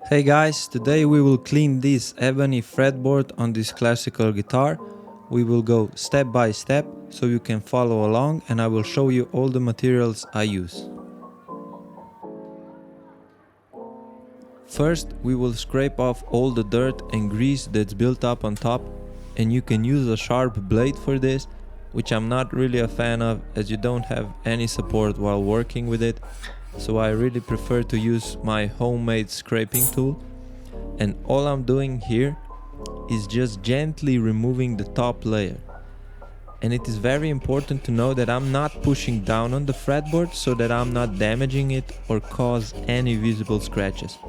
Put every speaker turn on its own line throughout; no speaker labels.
Hey guys, today we will clean this ebony fretboard on this classical guitar. We will go step by step so you can follow along, and I will show you all the materials I use. First, we will scrape off all the dirt and grease that's built up on top, and you can use a sharp blade for this, which I'm not really a fan of as you don't have any support while working with it, so I really prefer to use my homemade scraping tool. And all I'm doing here is just gently removing the top layer. And it is very important to know that I'm not pushing down on the fretboard so that I'm not damaging it or cause any visible scratches.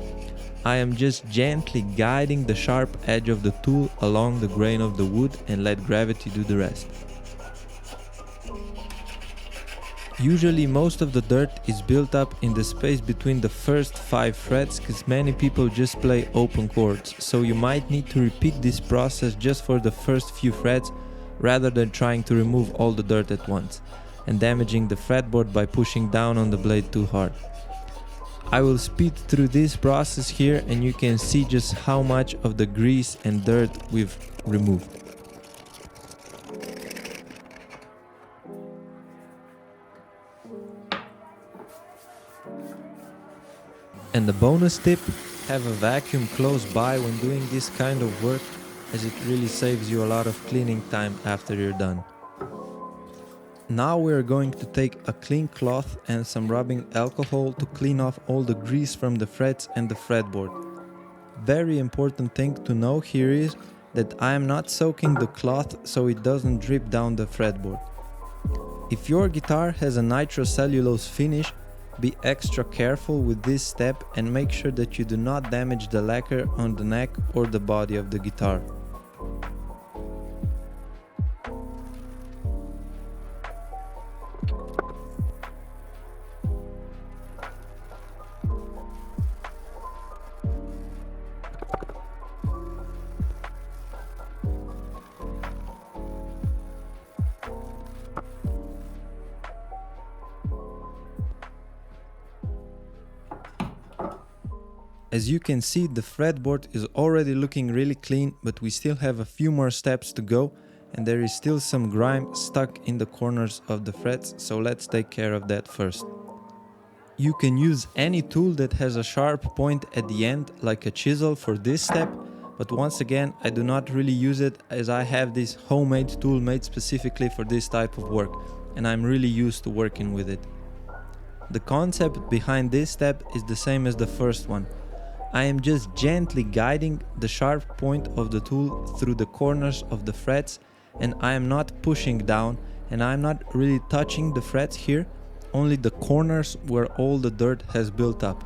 I am just gently guiding the sharp edge of the tool along the grain of the wood and let gravity do the rest. Usually most of the dirt is built up in the space between the first 5 frets because many people just play open chords, so you might need to repeat this process just for the first few frets rather than trying to remove all the dirt at once and damaging the fretboard by pushing down on the blade too hard. I will speed through this process here and you can see just how much of the grease and dirt we've removed. And the bonus tip, have a vacuum close by when doing this kind of work, as it really saves you a lot of cleaning time after you're done. Now we're going to take a clean cloth and some rubbing alcohol to clean off all the grease from the frets and the fretboard. Very important thing to know here is that I am not soaking the cloth so it doesn't drip down the fretboard. If your guitar has a nitrocellulose finish, be extra careful with this step and make sure that you do not damage the lacquer on the neck or the body of the guitar. As you can see, the fretboard is already looking really clean, but we still have a few more steps to go and there is still some grime stuck in the corners of the frets, so let's take care of that first. You can use any tool that has a sharp point at the end, like a chisel for this step, but once again I do not really use it as I have this homemade tool made specifically for this type of work and I'm really used to working with it. The concept behind this step is the same as the first one. I am just gently guiding the sharp point of the tool through the corners of the frets, and I am not pushing down and I am not really touching the frets here, only the corners where all the dirt has built up.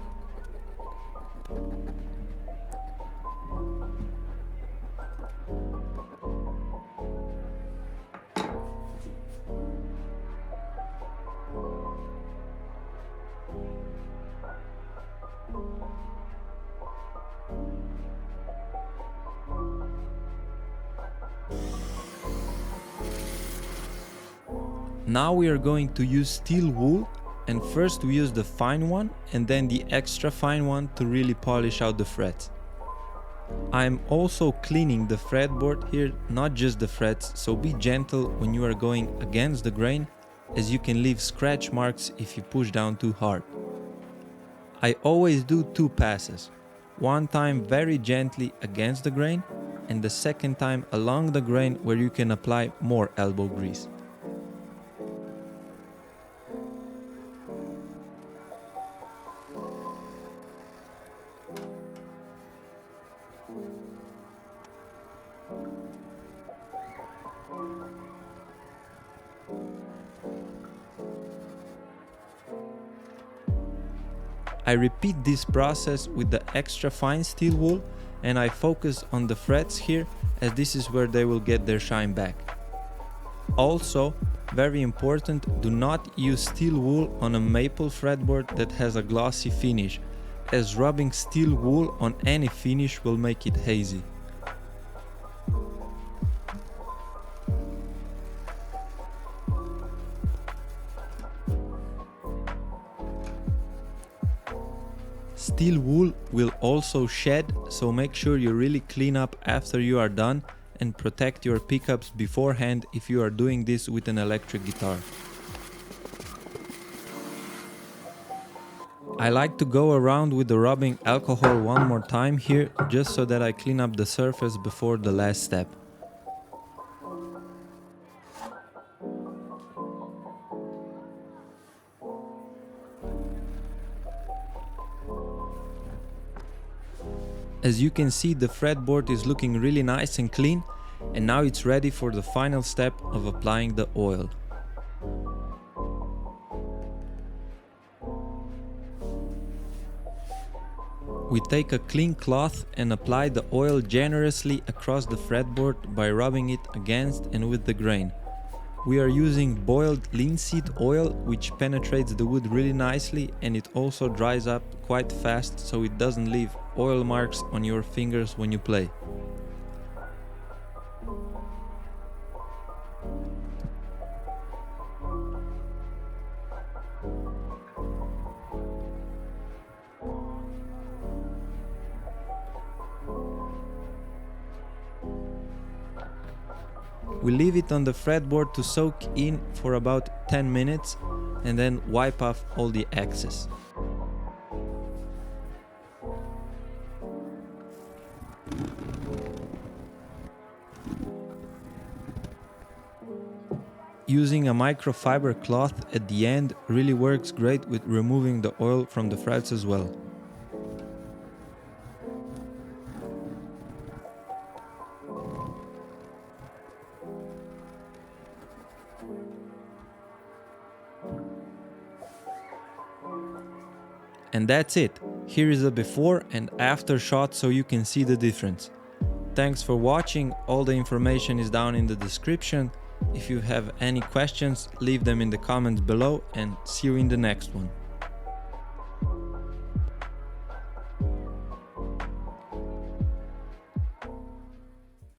Now we are going to use steel wool, and first we use the fine one and then the extra fine one to really polish out the frets. I am also cleaning the fretboard here, not just the frets, so be gentle when you are going against the grain, as you can leave scratch marks if you push down too hard. I always do 2 passes, one time very gently against the grain and the second time along the grain where you can apply more elbow grease. I repeat this process with the extra fine steel wool and I focus on the frets here as this is where they will get their shine back. Also, very important, do not use steel wool on a maple fretboard that has a glossy finish, as rubbing steel wool on any finish will make it hazy. steel wool will also shed, so make sure you really clean up after you are done and protect your pickups beforehand if you are doing this with an electric guitar. I like to go around with the rubbing alcohol one more time here, just so that I clean up the surface before the last step. As you can see, the fretboard is looking really nice and clean, and now it's ready for the final step of applying the oil. We take a clean cloth and apply the oil generously across the fretboard by rubbing it against and with the grain. We are using boiled linseed oil, which penetrates the wood really nicely, and it also dries up quite fast, so it doesn't leave oil marks on your fingers when you play. We leave it on the fretboard to soak in for about 10 minutes and then wipe off all the excess. Using a microfiber cloth at the end really works great with removing the oil from the frets as well. And that's it. Here is a before and after shot so you can see the difference. Thanks for watching. All the information is down in the description. If you have any questions, leave them in the comments below, and see you in the next one.